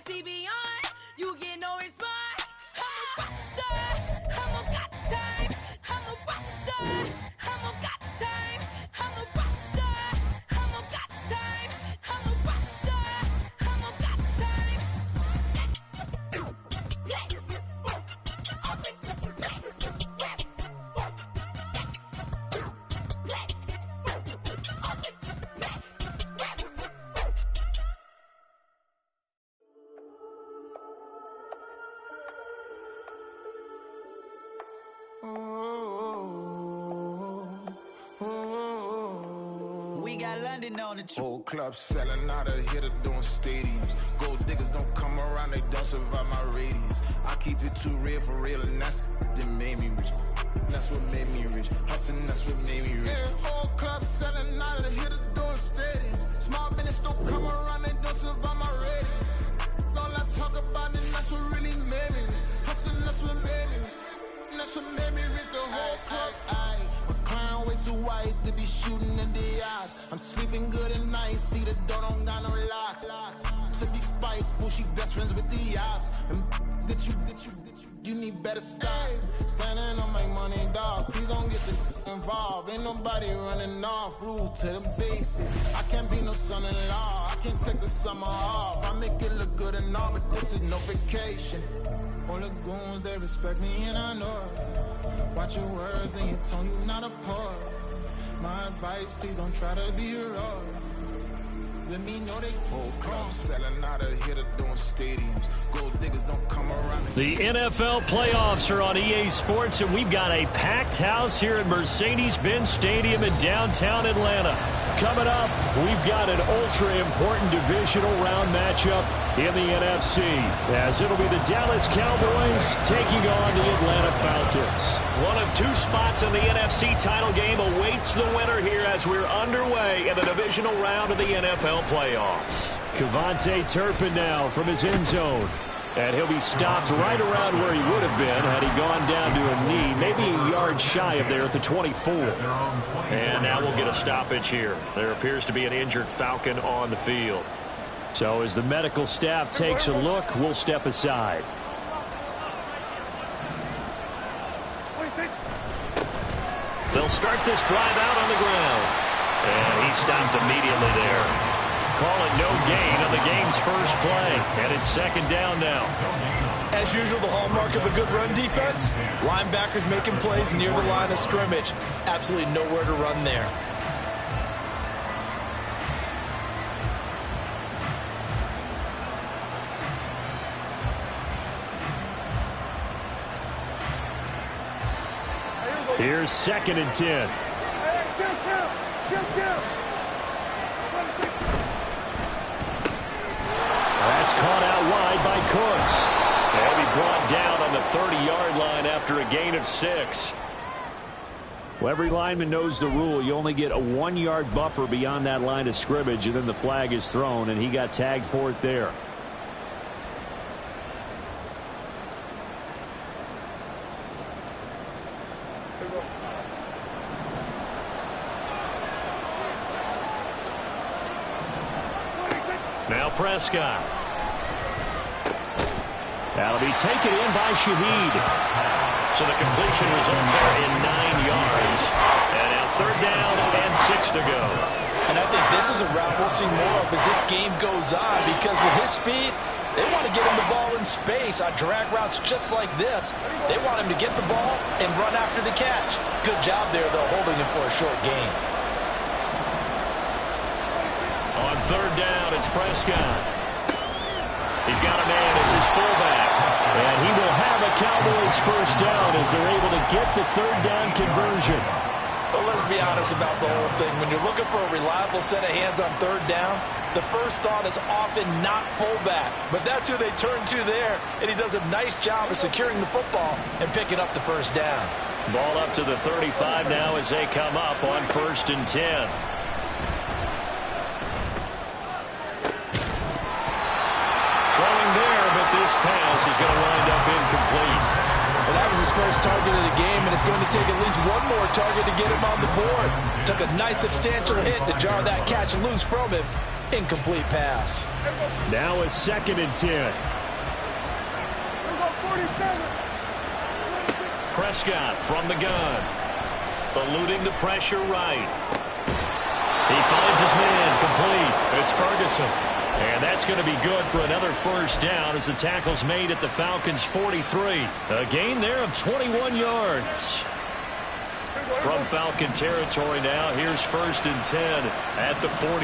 see beyond. You get no response. I'm a rock star. I'm a got time. I'm a rock star. I'm a got time. I'm a rock star. I'm a got time. I'm a rock star. I'm a got time. We got London on the trip. Whole club selling out of here to doing stadiums. Gold diggers don't come around, they don't survive my radius. I keep it too real for real, and that's that made me rich. That's what made me rich. Hustling, that's what made me rich. Yeah, whole club selling out of here to doing stadiums. Small business don't come around, they don't survive my radius. All I talk about it, that's what really made me rich. Hustling, that's what made me rich. That's what made me rich, the whole club. My crown way too white to be shooting in the eyes. I'm sleeping good at night, see the door don't got no locks. To be spiteful, she best friends with the ops. And you need better stop. Standing on my money, dog. Please don't get involved. Ain't nobody running off. Rules to the basics. I can't be no son-in-law. I can't take the summer off. I make it look good and all, but this is no vacation. All the goons, they respect me and I know it. Watch your words and your tone, you not a poet. My advice, please don't try to be heroic. Let me know they whole club selling out of here to doing stadiums. Gold diggers don't come around. The NFL playoffs are on EA Sports, and we've got a packed house here at Mercedes-Benz Stadium in downtown Atlanta. Coming up, we've got an ultra-important divisional round matchup in the NFC, as it'll be the Dallas Cowboys taking on the Atlanta Falcons. One of two spots in the NFC title game awaits the winner here as we're underway in the divisional round of the NFL playoffs. Kevontae Turpin now from his end zone. And he'll be stopped right around where he would have been had he gone down to a knee, maybe a yard shy of there at the 24. And now we'll get a stoppage here. There appears to be an injured Falcon on the field. So as the medical staff takes a look, we'll step aside. They'll start this drive out on the ground. And he stopped immediately there. Call it no gain on the game's first play. And it's second down now. As usual, the hallmark of a good run defense, linebackers making plays near the line of scrimmage. Absolutely nowhere to run there. Here's 2nd and 10. That's caught out wide by Cooks. And he brought down on the 30-yard line after a gain of 6. Well, every lineman knows the rule. You only get a 1-yard buffer beyond that line of scrimmage, and then the flag is thrown, and he got tagged for it there. Now Prescott. That'll be taken in by Shaheed. So the completion results there in 9 yards. And now 3rd down and 6 to go. And I think this is a route we'll see more of as this game goes on, because with his speed, they want to get him the ball in space on drag routes just like this. They want him to get the ball and run after the catch. Good job there, though, holding him for a short gain. On 3rd down, it's Prescott. He's got a man as his fullback. And he will have a Cowboys first down as they're able to get the 3rd down conversion. Well, let's be honest about the whole thing. When you're looking for a reliable set of hands on 3rd down, the first thought is often not fullback. But that's who they turn to there. And he does a nice job of securing the football and picking up the first down. Ball up to the 35 now as they come up on 1st and 10. This pass is going to wind up incomplete. Well, that was his first target of the game, and it's going to take at least one more target to get him on the board. Took a nice substantial hit to jar that catch loose from him, Incomplete pass. Now a 2nd and 10. Prescott from the gun. Eluding the pressure right. He finds his man complete. It's Ferguson. And that's going to be good for another first down as the tackle's made at the Falcons' 43. A gain there of 21 yards. From Falcon territory now, here's 1st and 10 at the 43.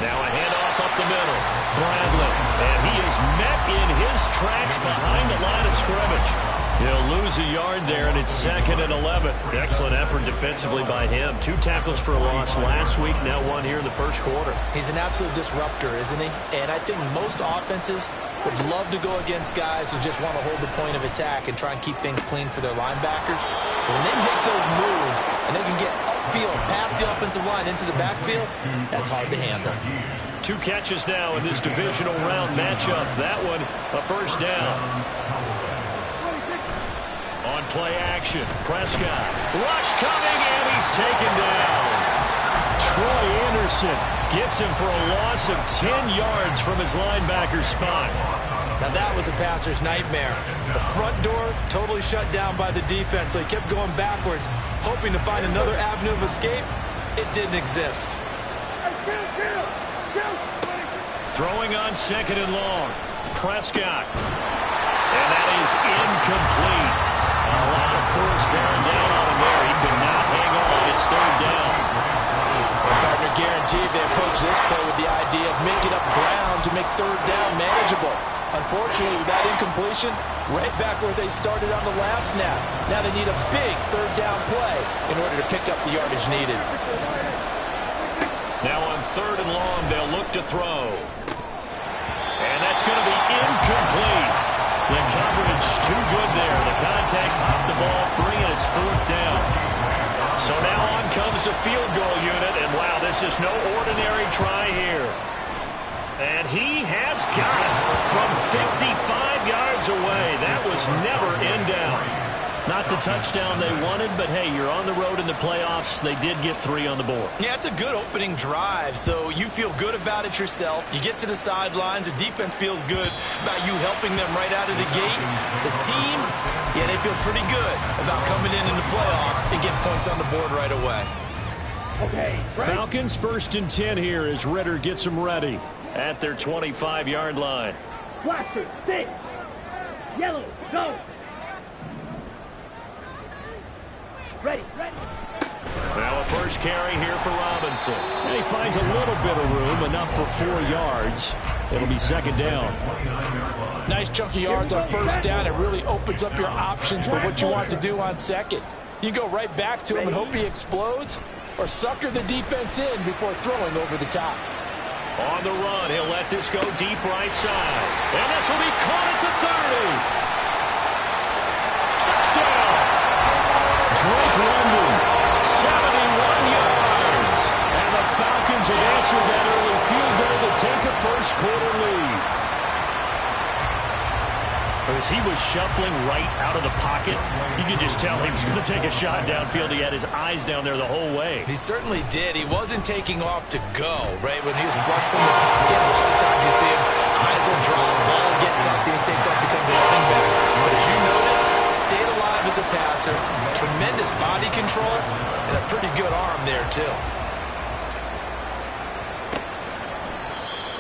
Now a handoff up the middle. Bradley. And he is met in his tracks behind the line of scrimmage. He'll lose a yard there, and it's 2nd and 11. Excellent effort defensively by him. 2 tackles for a loss last week, now 1 here in the first quarter. He's an absolute disruptor, isn't he? And I think most offenses would love to go against guys who just want to hold the point of attack and try and keep things clean for their linebackers. But when they make those moves and they can get upfield, past the offensive line into the backfield, that's hard to handle. 2 catches now in this divisional round matchup. That one, a first down. On play action, Prescott. Rush coming, and he's taken down. Troy Anderson gets him for a loss of 10 yards from his linebacker spot. Now that was a passer's nightmare. The front door totally shut down by the defense, so he kept going backwards, hoping to find another avenue of escape. It didn't exist. Throwing on 2nd and long. Prescott. And that is incomplete. A lot of force bearing down on him there. He could not hang on. It's 3rd down. The partner guaranteed they approach this play with the idea of making up ground to make 3rd down manageable. Unfortunately, with that incompletion, right back where they started on the last snap. Now they need a big 3rd down play in order to pick up the yardage needed. Now on 3rd and long, they'll look to throw. And that's going to be incomplete. The coverage too good there. The contact popped the ball free, and it's 4th down. So now on comes the field goal unit, and wow, this is no ordinary try here. And he has got it from 55 yards away. That was never in down. Not the touchdown they wanted, but hey, you're on the road in the playoffs. They did get 3 on the board. Yeah, it's a good opening drive, so you feel good about it yourself. You get to the sidelines. The defense feels good about you helping them right out of the gate. The team, yeah, they feel pretty good about coming in the playoffs and getting points on the board right away. Okay. Falcons 1st and 10 here as Ritter gets them ready at their 25-yard line. Blaster, 6. Yellow, go. Ready. Now a first carry here for Robinson. And he finds a little bit of room, enough for 4 yards. It'll be 2nd down. Nice chunk of yards on 1st down. It really opens up your options for what you want to do on 2nd. You go right back to him and hope he explodes, or sucker the defense in before throwing over the top. On the run, he'll let this go deep right side. And this will be caught at the 30. Touchdown! Drake London, 71 yards. And the Falcons have answered that early field goal to take a first-quarter lead. As he was shuffling right out of the pocket, you could just tell he was going to take a shot downfield. He had his eyes down there the whole way. He certainly did. He wasn't taking off to go, right? When he was flush from the pocket, a lot of times you see him, eyes will drop, ball will get tucked, and he takes off, becomes a running back. But as you noted, stayed alive as a passer, tremendous body control, and a pretty good arm there, too.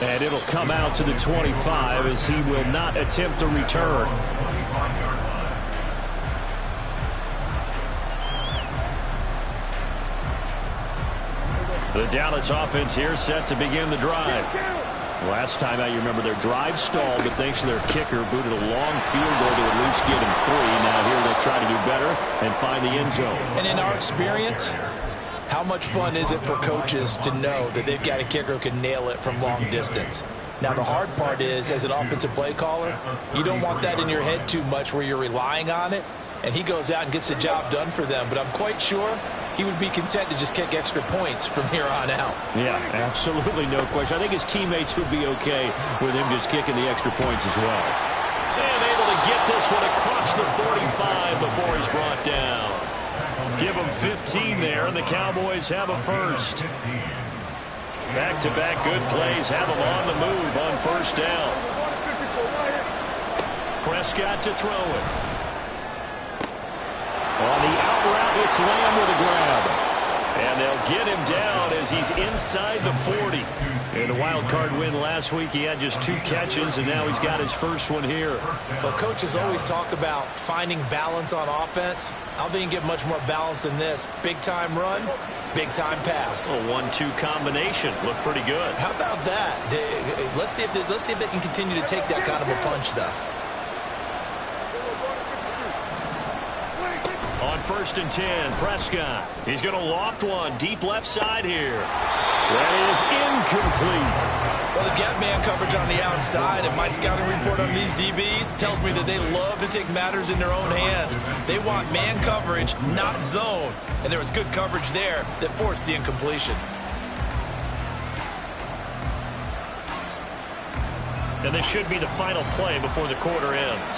And it'll come out to the 25 as he will not attempt a return. The Dallas offense here set to begin the drive. Last time out, you remember their drive stalled, but thanks to their kicker, booted a long field goal to at least get him 3. Now here they'll try to do better and find the end zone. And in our experience, how much fun is it for coaches to know that they've got a kicker who can nail it from long distance? Now, the hard part is, as an offensive play caller, you don't want that in your head too much where you're relying on it, and he goes out and gets the job done for them. But I'm quite sure he would be content to just kick extra points from here on out. Yeah, absolutely no question. I think his teammates would be okay with him just kicking the extra points as well. And able to get this one across the 45 before he's brought down. Give him 15 there, and the Cowboys have a first. Back-to-back good plays have him on the move on first down. Prescott to throw it. On the out route, it's Lamb with a grab. And they'll get him down as he's inside the 40. In a wild card win last week, he had just 2 catches, and now he's got his first one here. Well, coaches always talk about finding balance on offense. I don't think you can get much more balance than this. Big-time run, big-time pass. A 1-2 combination. Looked pretty good. How about that? Let's see if they can continue to take that kind of a punch, though. On 1st and 10, Prescott. He's going to loft one deep left side here. That is incomplete. Well, they've got man coverage on the outside, and my scouting report on these DBs tells me that they love to take matters in their own hands. They want man coverage, not zone. And there was good coverage there that forced the incompletion. And this should be the final play before the quarter ends.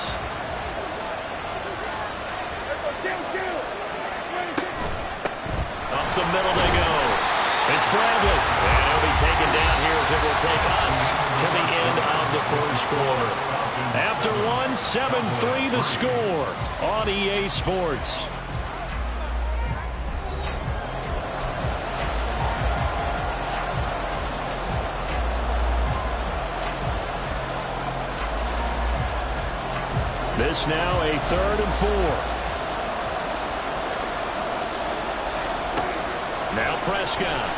Up the middle they go. It's Bradley. And he'll be taken down here as it will take us to the end of the first quarter. After 1, 7-3 the score on EA Sports. This now a 3rd and 4. Now Prescott.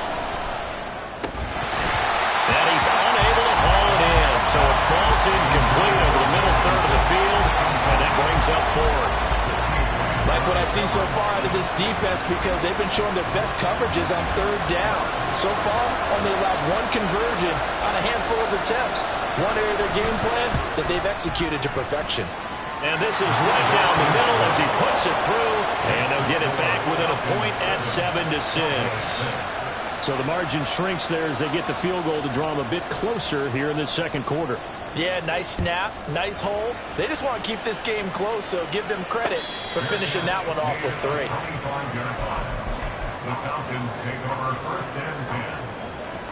And he's unable to haul it in, so it falls incomplete over the middle third of the field, and that brings up 4th. Like what I've seen so far out of this defense, because they've been showing their best coverages on 3rd down. So far, only allowed 1 conversion on a handful of attempts. One area of their game plan that they've executed to perfection. And this is right down the middle as he puts it through, and they'll get it back within a point at 7-6. So the margin shrinks there as they get the field goal to draw them a bit closer here in the second quarter. Yeah, nice snap, nice hold. They just want to keep this game close, so give them credit for finishing that one off with 3. The Falcons take over 1st and 10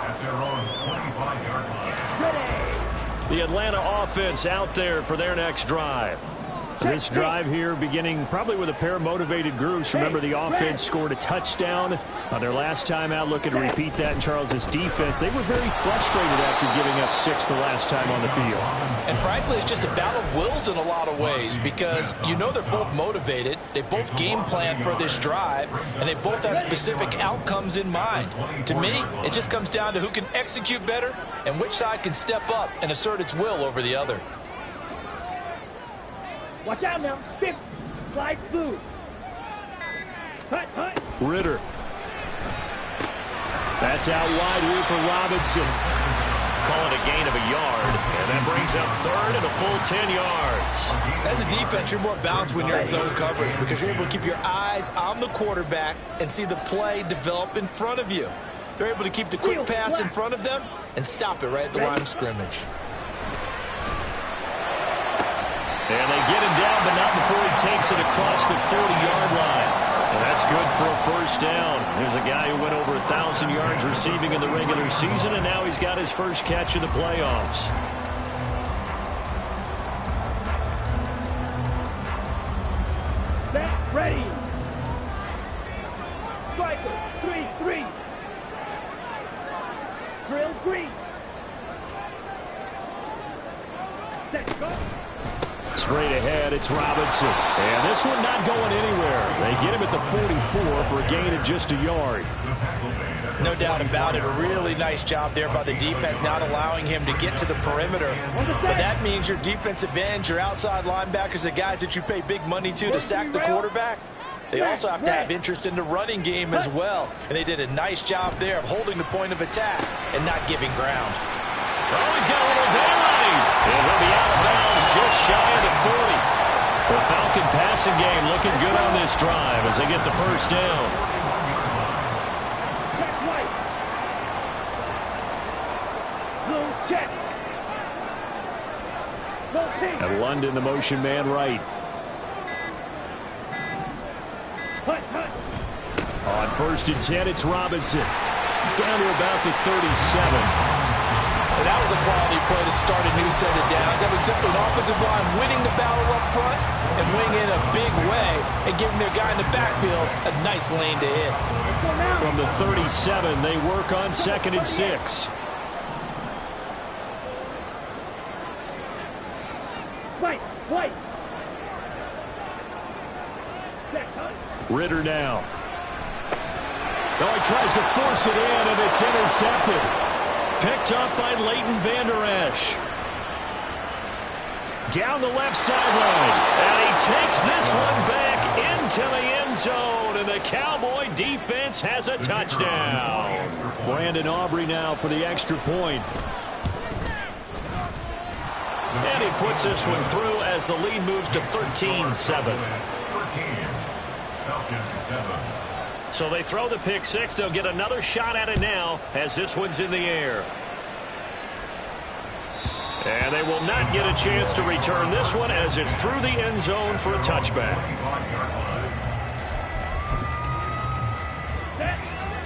at their own 25-yard line. The Atlanta offense out there for their next drive. This drive here beginning probably with a pair of motivated groups. Remember, the offense scored a touchdown on their last time out, looking to repeat that in Charles's defense. They were very frustrated after giving up 6 the last time on the field. And frankly, it's just a battle of wills in a lot of ways, because you know they're both motivated. They both game plan for this drive, and they both have specific outcomes in mind. To me, it just comes down to who can execute better and which side can step up and assert its will over the other. Watch out now. Stick. Slide through. Hut, hut. Ritter. That's out wide here for Robinson. Call it a gain of a yard. And that brings up 3rd and a full 10 yards. As a defense, you're more balanced when you're in zone coverage because you're able to keep your eyes on the quarterback and see the play develop in front of you. They're able to keep the quick pass in front of them and stop it right at the line of scrimmage. And they get him down, but not before he takes it across the 40-yard line. And that's good for a first down. There's a guy who went over 1,000 yards receiving in the regular season, and now he's got his first catch in the playoffs. Set, ready. Striker, 3-3. Drill 3. Set, go. Straight ahead, it's Robinson. And this one not going anywhere. They get him at the 44 for a gain of just a yard. No doubt about it. A really nice job there by the defense, not allowing him to get to the perimeter. But that means your defensive ends, your outside linebackers, the guys that you pay big money to sack the quarterback, they also have to have interest in the running game as well. And they did a nice job there of holding the point of attack and not giving ground. Oh, he's got a little daylight. And he'll be out of bounds just shy of the 40. The Falcon passing game looking good on this drive as they get the first down. Check right. Blue check. Go pink. And London, the motion man right. Hut, hut. On 1st and 10, it's Robinson. down to about the 37. And that was a quality play to start a new set of downs. That was simply an offensive line winning the battle up front and winning in a big way and giving their guy in the backfield a nice lane to hit. From the 37, they work on 2nd and 6. White. Ritter now. Oh, he tries to force it in, and it's intercepted. Picked up by Leighton Vander Esch. Down the left sideline. And he takes this one back into the end zone. And the Cowboy defense has a touchdown. Brandon Aubrey now for the extra point. And he puts this one through as the lead moves to 13-7. So they throw the pick six. They'll get another shot at it now as this one's in the air. And they will not get a chance to return this one as it's through the end zone for a touchback.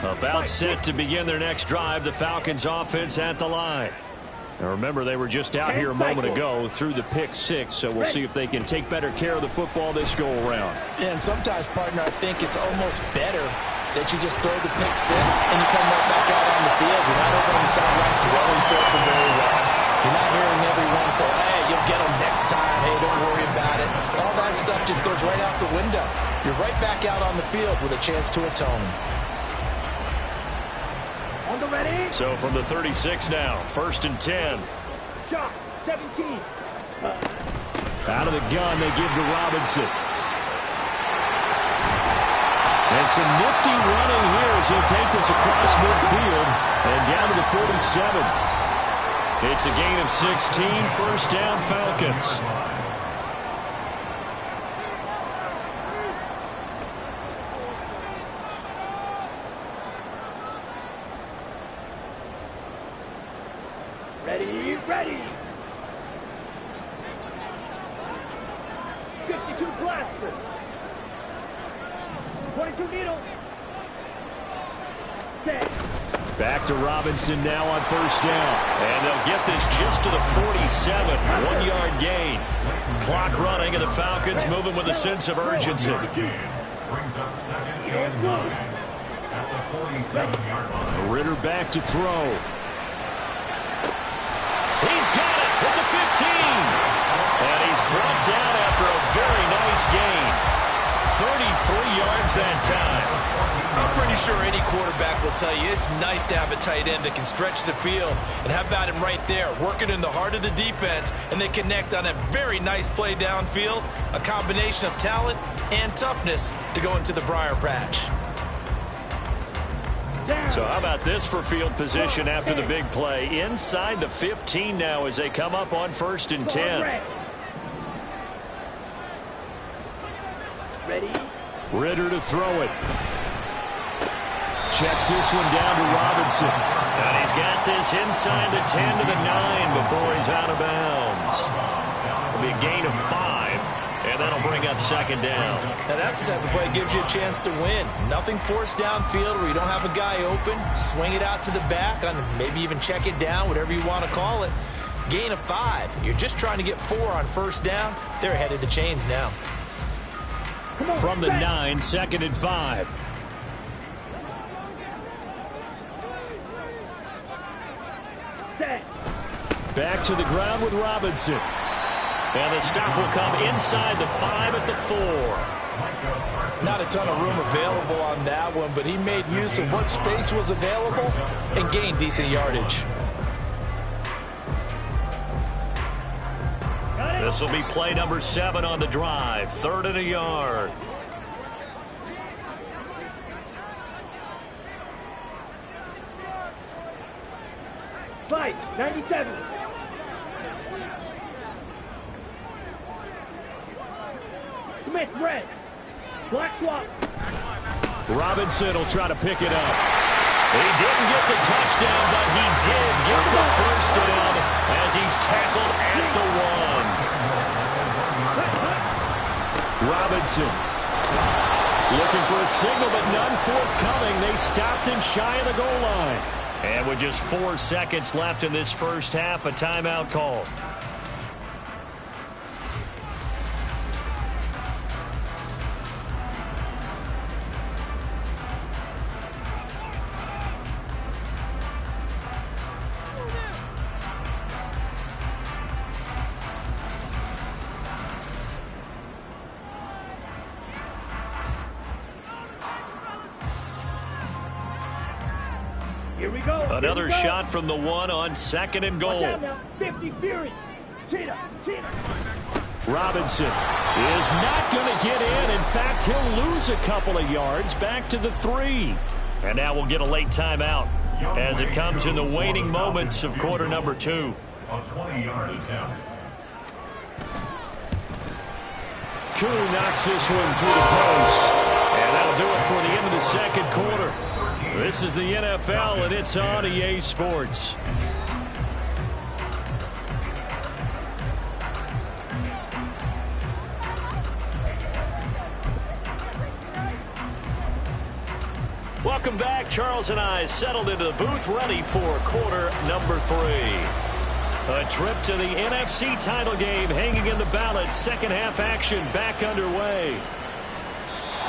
About set to begin their next drive, the Falcons offense at the line. Now remember, they were just out here a moment ago through the pick six, so we'll see if they can take better care of the football this go around. Yeah, and sometimes, partner, I think it's almost better that you just throw the pick six and you come right back out on the field. You're not over on the sidelines dwelling for it for very long. You're not hearing everyone say, hey, you'll get them next time. Hey, don't worry about it. All that stuff just goes right out the window. You're right back out on the field with a chance to atone. On the ready. So from the 36 now, 1st and 10. Shot, 17. Out of the gun, they give to Robinson. And some nifty running here as he'll take this across midfield and down to the 47. It's a gain of 16, 1st down Falcons. Ready. 52 blaster. 22 needle. Set. Back to Robinson now on 1st down. And they'll get this just to the 47. 1-yard gain. Clock running, and the Falcons moving with a sense of urgency. Brings up 2nd and 9 at the 47-yard line. Ritter back to throw. He's got it at the 15. And he's brought down after a very nice gain. 33 yards that time. I'm pretty sure any quarterback will tell you it's nice to have a tight end that can stretch the field. And how about him right there, working in the heart of the defense, and they connect on a very nice play downfield. A combination of talent and toughness to go into the briar patch. So how about this for field position after the big play? Inside the 15 now as they come up on 1st and 10. Ready. Ritter to throw it. Checks this one down to Robinson. And he's got this inside the 10 to the 9 before he's out of bounds. It'll be a gain of 5. And that'll bring up 2nd down. Now that's the type of play that gives you a chance to win. Nothing forced downfield where you don't have a guy open. Swing it out to the back, maybe even check it down, whatever you want to call it. Gain of 5. You're just trying to get 4 on 1st down. They're ahead of the chains now. From the 9, 2nd and 5. Back to the ground with Robinson. And the stop will come inside the 5 at the 4. Not a ton of room available on that one, but he made use of what space was available and gained decent yardage. This will be play number 7 on the drive. 3rd and a yard. Fight, 97. Smith, red. Black swap. Robinson will try to pick it up. He didn't get the touchdown, but he did get the 1st down as he's tackled at the 1. Robinson. Looking for a signal, but none forthcoming. They stopped him shy of the goal line. And with just 4 seconds left in this first half, a timeout call. Here we go. Another shot from the one on 2nd and goal. 50 Fury. Cheetah. Robinson is not going to get in. In fact, he'll lose a couple of yards back to the 3. And now we'll get a late timeout as it comes in the waning moments of quarter number 2. A 20-yard attempt. Koo knocks this one through the post. And that'll do it for the end of the second quarter. This is the NFL, and it's on EA Sports. Welcome back. Charles and I settled into the booth, ready for quarter number 3. A trip to the NFC title game hanging in the balance. Second half action back underway.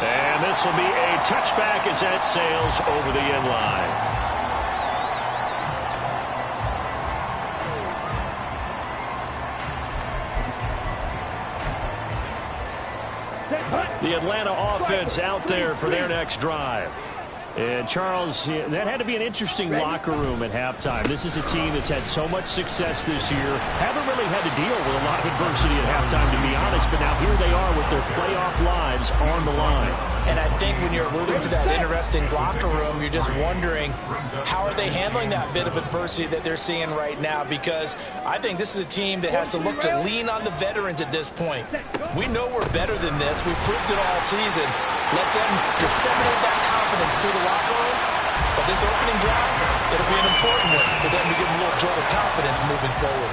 And this will be a touchback as that sails over the end line. The Atlanta offense out there for their next drive. And, Charles, that had to be an interesting locker room at halftime. This is a team that's had so much success this year. Haven't really had to deal with a lot of adversity at halftime, to be honest. But now here they are with their playoff lives on the line. And I think when you're alluding to that interesting locker room, you're just wondering how are they handling that bit of adversity that they're seeing right now, because I think this is a team that has to look to lean on the veterans at this point. We know we're better than this. We've proved it all season. Let them disseminate that confidence through the locker room. But this opening drive, it'll be an important one for them to give them a little jolt of confidence moving forward.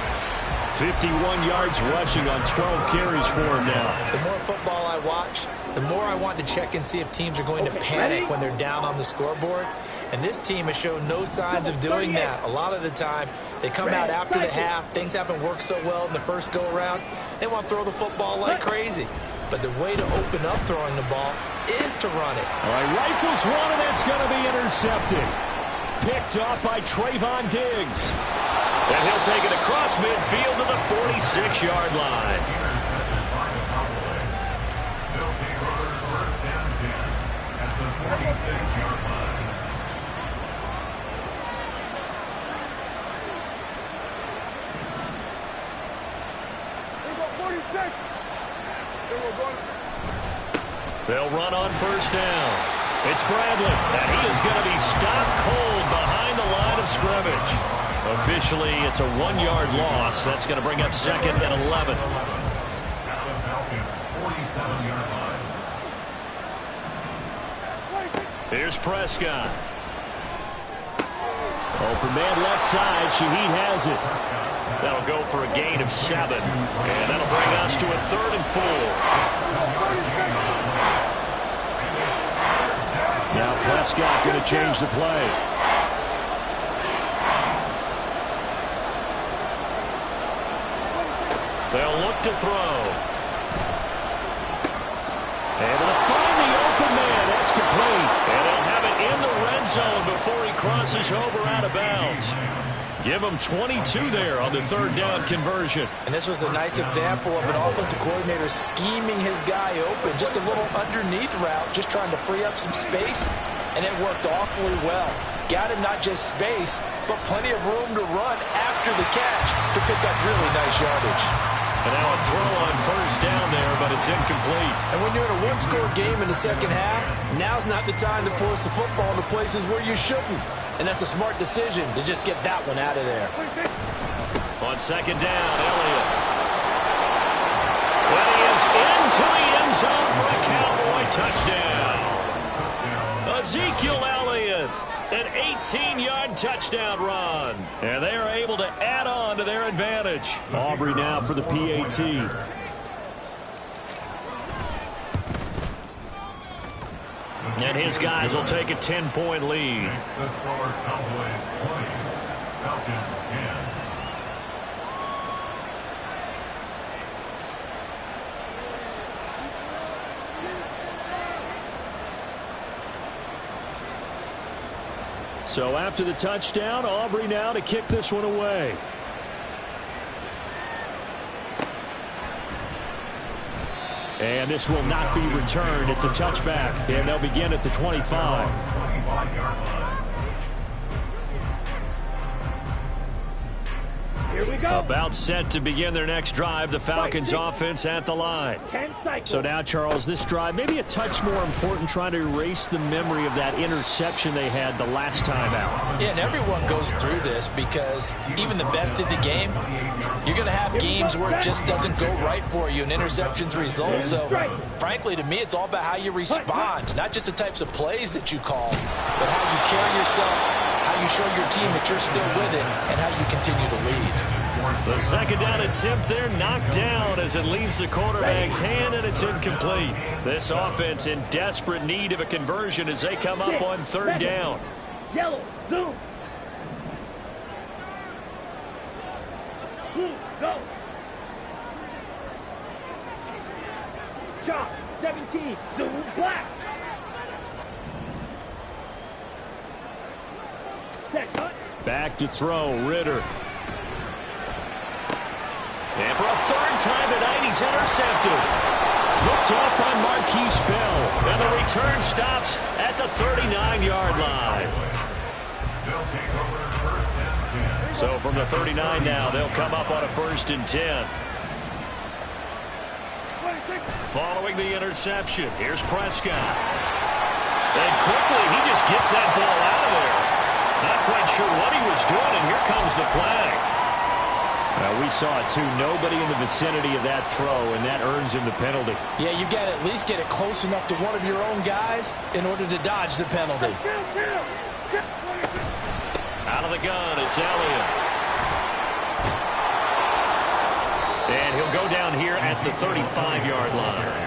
51 yards rushing on 12 carries for him now. The more football I watch, the more I want to check and see if teams are going to panic when they're down on the scoreboard. And this team has shown no signs of doing that. A lot of the time, they come out after the half. Things haven't worked so well in the first go-around. They want to throw the football like crazy. But the way to open up throwing the ball is to run it. All right, rifles one, and it's going to be intercepted. Picked off by Trayvon Diggs. And he'll take it across midfield to the 46-yard line. Intercepted by the Cowboys. They'll take over first and 10 at the 46-yard line. They'll run on first down. It's Bradley, and he is going to be stopped cold behind the line of scrimmage. Officially, it's a 1-yard loss. That's going to bring up 2nd and 11. At the Falcons' 47-yard line. Here's Prescott. Open man left side. Shaheed has it. That'll go for a gain of 7. And that'll bring us to a 3rd and 4. Now Prescott going to change the play. They'll look to throw. And they'll find the open man. That's complete. And they'll have it in the red zone before he crosses over out of bounds. Give him 22 there on the 3rd down conversion. And this was a nice example of an offensive coordinator scheming his guy open. Just a little underneath route, just trying to free up some space, and it worked awfully well. Got him not just space, but plenty of room to run after the catch to pick up really nice yardage. And now a throw on first down there, but it's incomplete. And when you're in a one-score game in the second half, now's not the time to force the football to places where you shouldn't. And that's a smart decision to just get that one out of there. On 2nd down, Elliott. And he is into the end zone for a Cowboy touchdown. Ezekiel Elliott, an 18-yard touchdown run. And they are able to add on to their advantage. Aubrey now for the PAT. And his guys will take a 10-point lead. Makes the score Cowboys 20, Falcons 10. So after the touchdown, Aubrey now to kick this one away. And this will not be returned. It's a touchback, and they'll begin at the 25. 25-yard line. Here we go. About set to begin their next drive, the Falcons offense at the line. 10 cycles. So now, Charles, this drive maybe a touch more important, trying to erase the memory of that interception they had the last time out. Yeah, and everyone goes through this because even the best in the game, you're going to have games where it just doesn't go right for you and interceptions result. So, frankly, to me, it's all about how you respond, not just the types of plays that you call, but how you carry yourself, how you show your team that you're still with it, and how you continue to lead. The second down attempt there knocked down as it leaves the quarterback's hand, and it's incomplete. This offense in desperate need of a conversion as they come up on third down. Yellow, zoom. Blue, go. Chop, 17, zoom, black. Set, cut. Back to throw, Ritter. And for a third time tonight, he's intercepted. Picked off by Marquise Bell. And the return stops at the 39-yard line. They'll take over first and 10. So from the 39 now, they'll come up on a 1st and 10. Following the interception, here's Prescott. And quickly, he just gets that ball out of there. Not quite sure what he was doing, and here comes the flag. We saw it, too. Nobody in the vicinity of that throw, and that earns him the penalty. Yeah, you got to at least get it close enough to one of your own guys in order to dodge the penalty. Out of the gun, it's Elliott. And he'll go down here at the 35-yard line.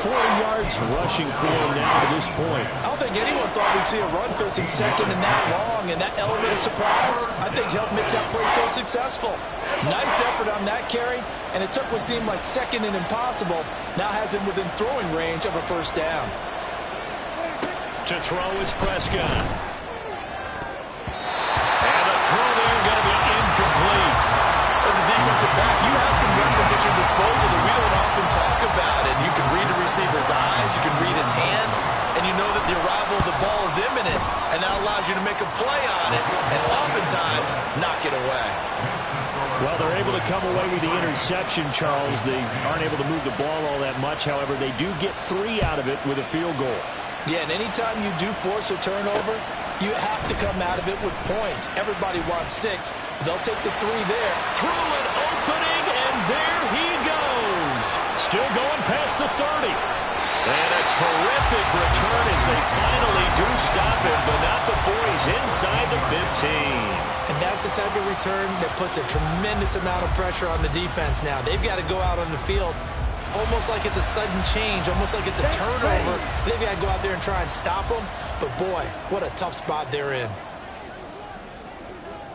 40 yards rushing for him now to this point. I don't think anyone thought we'd see a run facing second and that long, and that element of surprise, I think, helped make that play so successful. Nice effort on that carry, and it took what seemed like second and impossible, now has him within throwing range of a first down. To throw is Prescott. And the throw there going to be incomplete. As a defensive back, you have some weapons at your disposal that we don't often talk about. And you can read the receiver's eyes, you can read his hands, and you know that the arrival of the ball is imminent. And that allows you to make a play on it, and oftentimes knock it away. Well, they're able to come away with the interception, Charles. They aren't able to move the ball all that much. However, they do get 3 out of it with a field goal. Yeah, and anytime you do force a turnover, you have to come out of it with points. Everybody wants 6. They'll take the 3 there. Through an opening, and there he goes. Still going past the 30. And a terrific return as they finally do stop him, but not before he's inside the 15. And that's the type of return that puts a tremendous amount of pressure on the defense now. They've got to go out on the field almost like it's a sudden change, almost like it's a turnover. They've got to go out there and try and stop them. But, boy, what a tough spot they're in.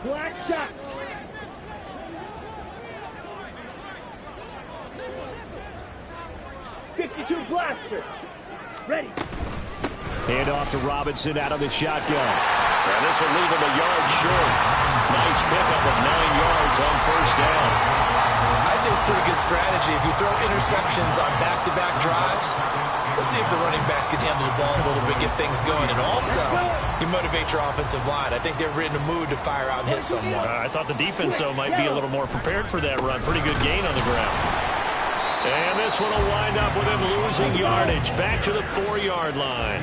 Black shot. .52 blaster. Ready. Hand off to Robinson out of the shotgun. And this will leave him a yard short. Nice pickup of 9 yards on first down. I'd say it's pretty good strategy. If you throw interceptions on back-to-back drives, let's see if the running backs can handle the ball a little bit, get things going. And also, you motivate your offensive line. I think they're in a mood to fire out and hit someone. I thought the defense, though, might be a little more prepared for that run. Pretty good gain on the ground. And this one will wind up with him losing yardage back to the 4-yard line.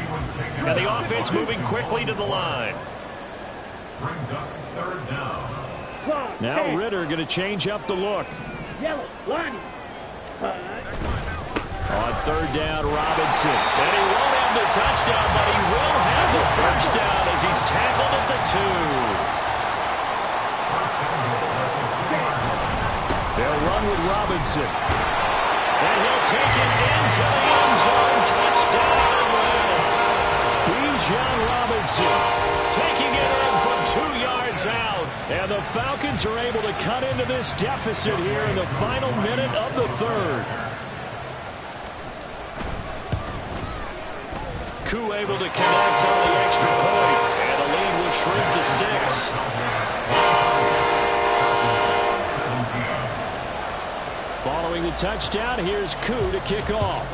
And the offense moving quickly to the line. Brings up third down. Now Ritter going to change up the look. Yellow, line. On third down, Robinson. And he won't have the touchdown, but he will have the first down as he's tackled at the 2. They'll run with Robinson. And he'll take it into the end zone. Touchdown. John Robinson, taking it in from 2 yards out. And the Falcons are able to cut into this deficit here in the final minute of the third. Koo able to connect on the extra point, and the lead will shrink to 6. Following the touchdown, here's Koo to kick off.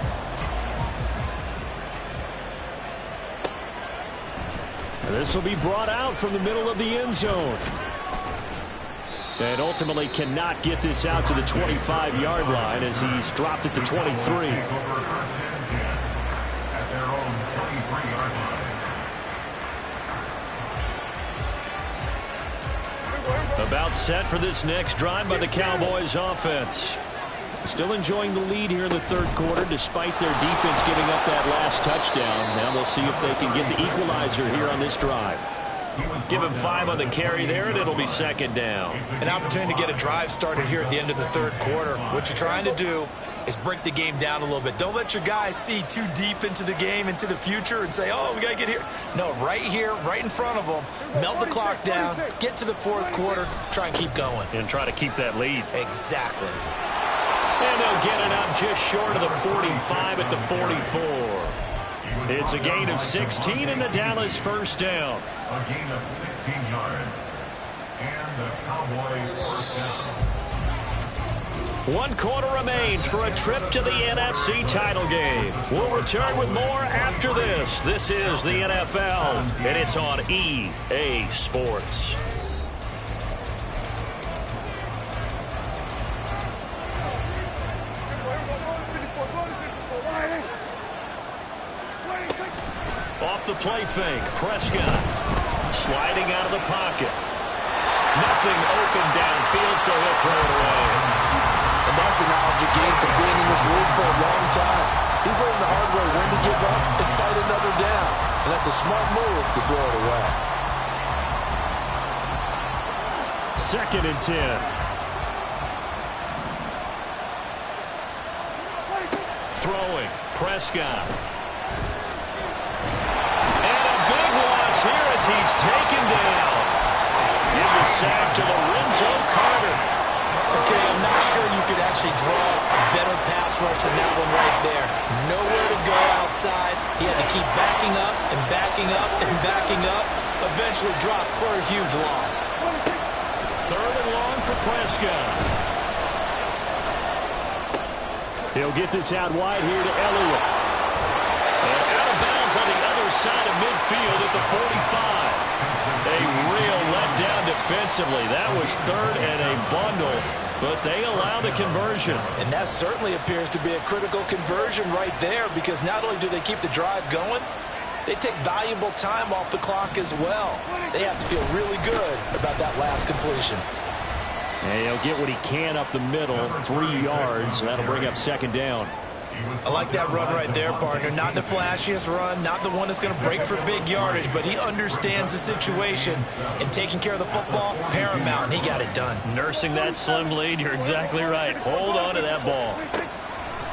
This will be brought out from the middle of the end zone. And ultimately cannot get this out to the 25-yard line as he's dropped it to 23. About set for this next drive by the Cowboys offense. Still enjoying the lead here in the third quarter despite their defense giving up that last touchdown. Now they'll see if they can get the equalizer here on this drive. Give him 5 on the carry there, and it'll be second down. An opportunity to get a drive started here at the end of the third quarter. What you're trying to do is break the game down a little bit. Don't let your guys see too deep into the game, into the future, and say, oh, we got to get here. No, right here, right in front of them, melt the clock down, get to the fourth quarter, try and keep going. And try to keep that lead. Exactly. And they'll get it up just short of the 45 at the 44. It's a gain of 16 and the Dallas first down. A gain of 16 yards. And the Cowboys first down. 1 quarter remains for a trip to the NFC title game. We'll return with more after this. This is the NFL, and it's on EA Sports. Off the play fake, Prescott sliding out of the pocket. Nothing open downfield, so he'll throw it away. And that's a knowledge gained from being in this league for a long time. He's learned the hard way when to give up and fight another down. And that's a smart move to throw it away. 2nd and 10. Throwing, Prescott. And a big loss here as he's taken down. Give the sack to Lorenzo Carter. Okay, I'm not sure you could actually draw a better pass rush than that one right there. Nowhere to go outside. He had to keep backing up and backing up and backing up. Eventually dropped for a huge loss. 3rd and long for Prescott. He'll get this out wide here to Elliott. And out of bounds on the other side of midfield at the 45. A real letdown defensively. That was 3rd and a bundle, but they allow the conversion. And that certainly appears to be a critical conversion right there, because not only do they keep the drive going, they take valuable time off the clock as well. They have to feel really good about that last completion. And he'll get what he can up the middle, 3 yards. That'll bring up 2nd down. I like that run right there, partner. Not the flashiest run, not the one that's going to break for big yardage, but he understands the situation, and taking care of the football, paramount, and he got it done. Nursing that slim lead, you're exactly right. Hold on to that ball.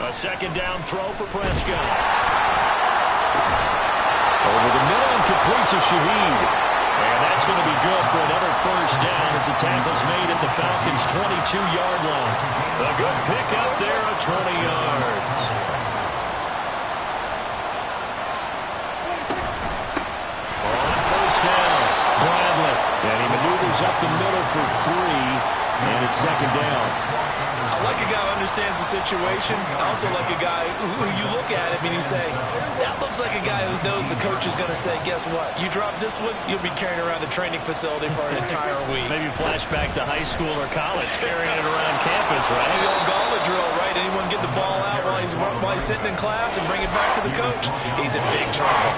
A 2nd down throw for Prescott. Over the middle and complete to Shaheed. And that's going to be good for another first down as the tackle's made at the Falcons' 22-yard line. A good pick up there of 20 yards. On first down, Bradley. And he maneuvers up the middle for 3, and it's 2nd down. I like a guy who understands the situation. I also like a guy who you look at him and you say, that looks like a guy who knows the coach is going to say, guess what? You drop this one, you'll be carrying around the training facility for an entire week. Maybe flashback to high school or college, carrying it around campus, right? The old gauntlet drill, right? Anyone get the ball out while he's sitting in class and bring it back to the coach? He's in big trouble.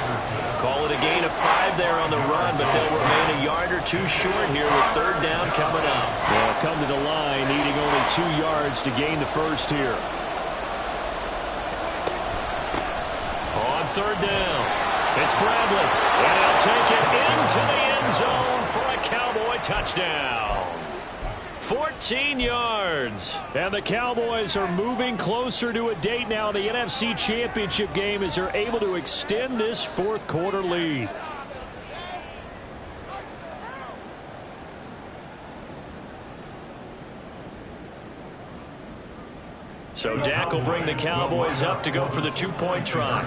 Call it a gain of 5 there on the run, but they'll remain a yard or 2 short here with 3rd down coming up. They'll come to the line, needing only 2 yards to gain the first here. On 3rd down, it's Bradley, and he'll take it into the end zone for a Cowboy touchdown. 14 yards. And the Cowboys are moving closer to a date now in the NFC Championship game as they're able to extend this fourth quarter lead. So Dak will bring the Cowboys up to go for the two-point try.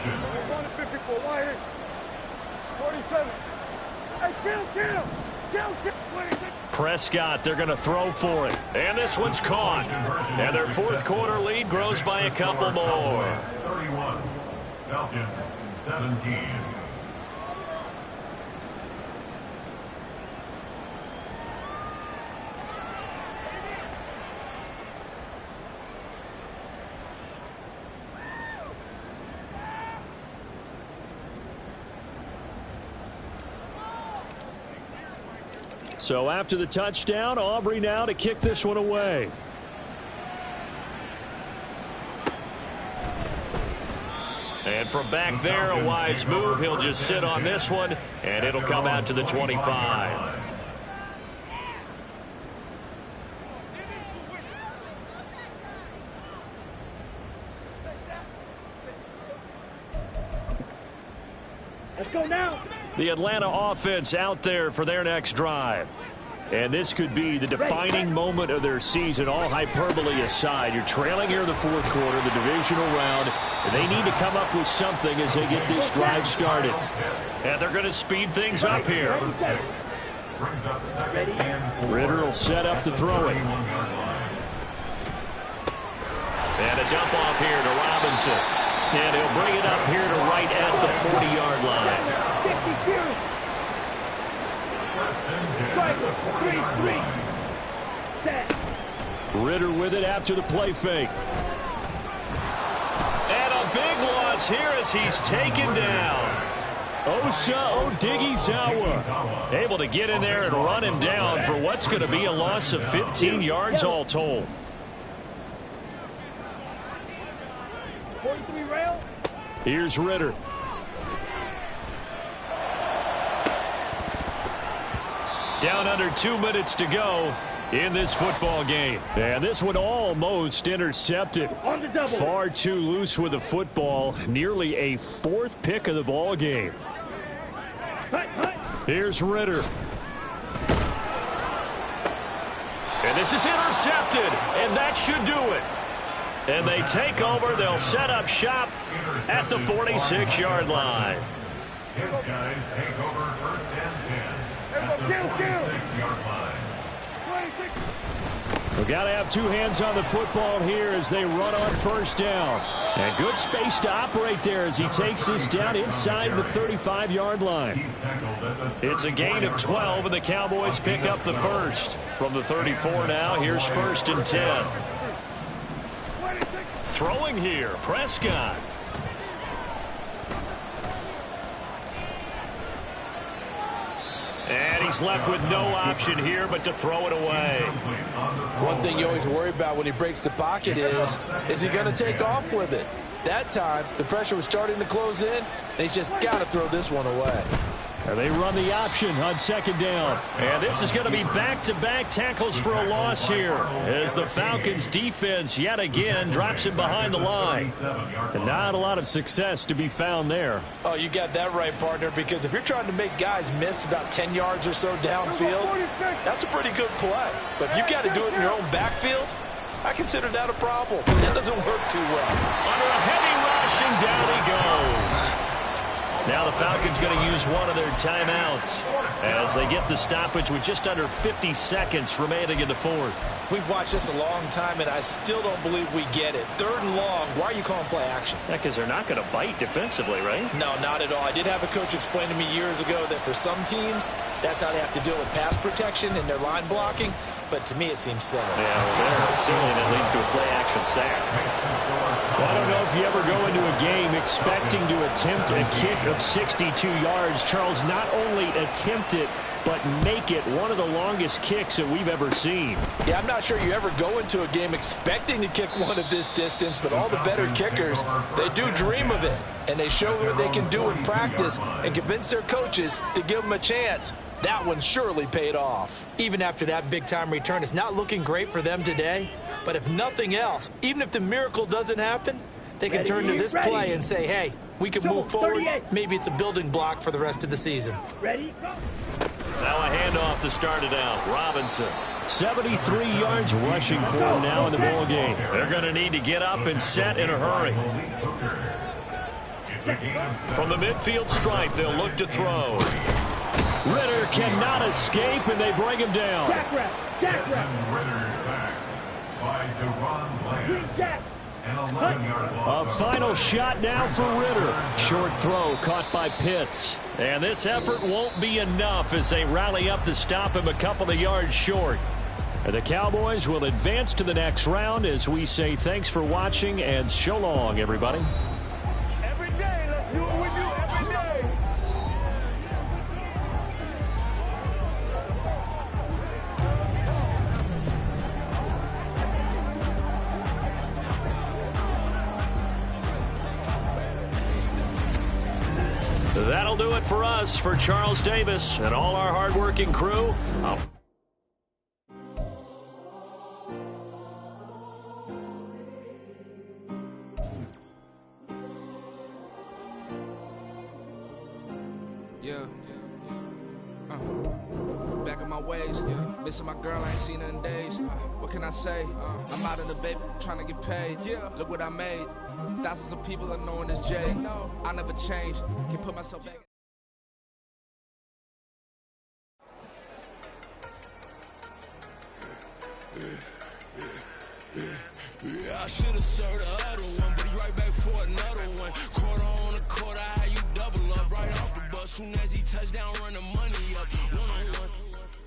Prescott, they're going to throw for it. And this one's caught. And their fourth quarter lead grows by a couple more. 31, Falcons 17. So after the touchdown, Aubrey now to kick this one away. And from back there, a wise move. He'll just sit on this one, and it'll come out to the 25. Let's go now. The Atlanta offense out there for their next drive. And this could be the defining moment of their season, all hyperbole aside. You're trailing here in the fourth quarter, the divisional round, and they need to come up with something as they get this drive started. And they're going to speed things up here. Ritter will set up to throw it. And a dump off here to Robinson. And he'll bring it up here to right at the 40-yard line. Ritter with it after the play fake. And a big loss here as he's taken down. Osa Odighizuwa able to get in there and run him down for what's going to be a loss of 15 yards all told. Here's Ritter. Down under 2 minutes to go in this football game. And this one almost intercepted. Far too loose with the football. Nearly a fourth pick of the ball game. Here's Ritter. And this is intercepted. And that should do it. And they take over. They'll set up shop at the 46-yard line. His guys take over first and 10 at the 46-yard line. We've got to have two hands on the football here as they run on first down. And good space to operate there as he takes this down inside the 35-yard line. It's a gain of 12, and the Cowboys pick up the first. From the 34 now, here's first and 10. Throwing here, Prescott. And he's left with no option here but to throw it away. One thing you always worry about when he breaks the pocket is he going to take off with it? That time, the pressure was starting to close in, and he's just got to throw this one away. And they run the option on second down. And this is going to be back-to-back tackles for a loss here as the Falcons defense yet again drops him behind the line. And not a lot of success to be found there. Oh, you got that right, partner, because if you're trying to make guys miss about 10 yards or so downfield, that's a pretty good play. But if you've got to do it in your own backfield, I consider that a problem. That doesn't work too well. Under a heavy rush, and down he goes. Now the Falcons going to use one of their timeouts as they get the stoppage with just under 50 seconds remaining in the fourth. We've watched this a long time, and I still don't believe we get it. Third and long, why are you calling play action? Yeah, because they're not going to bite defensively, right? No, not at all. I did have a coach explain to me years ago that for some teams, that's how they have to deal with pass protection and their line blocking. But to me, it seems silly. Yeah, well, silly that leads to a play-action sack. Well, I don't know if you ever go into a game expecting to attempt a kick of 62 yards. Charles, not only attempt it, but make it one of the longest kicks that we've ever seen. Yeah, I'm not sure you ever go into a game expecting to kick one at this distance, but all the better kickers, they do dream of it, and they show what they can do in practice and convince their coaches to give them a chance. That one surely paid off. Even after that big-time return, it's not looking great for them today, but if nothing else, even if the miracle doesn't happen, they can turn to this play and say, hey, we can move forward. Maybe it's a building block for the rest of the season. Ready, go. Now a handoff to start it out. Robinson, 73 yards rushing for him now in the ball game. They're going to need to get up and set in a hurry. From the midfield stripe, they'll look to throw. Ritter cannot escape, and they bring him down. Jack rap, Jack rap. Ritter sacked by DeRon Bland. Green Jack. A final shot now for Ritter. Short throw caught by Pitts. And this effort won't be enough as they rally up to stop him a couple of yards short. And the Cowboys will advance to the next round as we say thanks for watching and so long, everybody. Every day, let's do it with you every day. That'll do it for us. For Charles Davis and all our hardworking crew, back in my ways, missing my girl, I ain't seen her in days. What can I say? I'm out in the baby, trying to get paid. Look what I made. Thousands of people are knowing this Jay. I never change. Can put myself back. Yeah, I should have served the other one, but he right back for another one. Quarter on a quarter, how you double up right off the bus. Soon as he touch down, run the money up. One-on-one.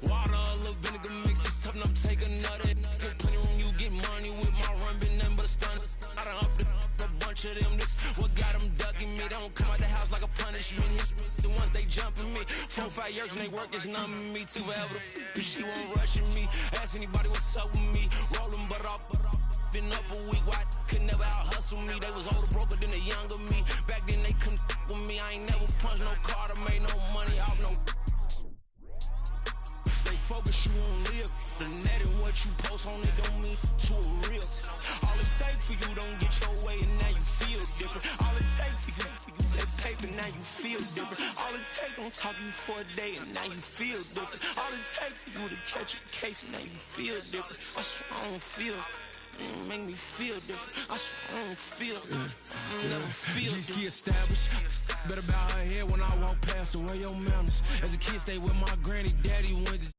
Water, a little vinegar mix, it's tough enough to take another. Still plenty room, you get money with my run, been nothing but a stun. I done up a bunch of them, this what got them ducking me. They don't come out the house like a punishment. The ones they jumping me. 4 or 5 years and they work is numbing me. Too forever, she won't rushing me. Ask anybody what's up with me. Rolling but off. Been up a week, why could never out hustle me? They was older, broker than the younger me. Back then they couldn't with me. I ain't never punched no card or made no money off no. They focus you on live. The net and what you post on it don't mean to a real. All it take for you don't get your way and now you feel different. All it take for you that paper, now you feel different. All it take don't talk you for a day and now you feel different. All it take for you to catch a case and now you feel different. I swear I don't feel. Make me feel different. I swear I don't feel. I never feel different. Established. Better bow her head when I walk past her. Where your manners? As a kid, stay with my granny, daddy went to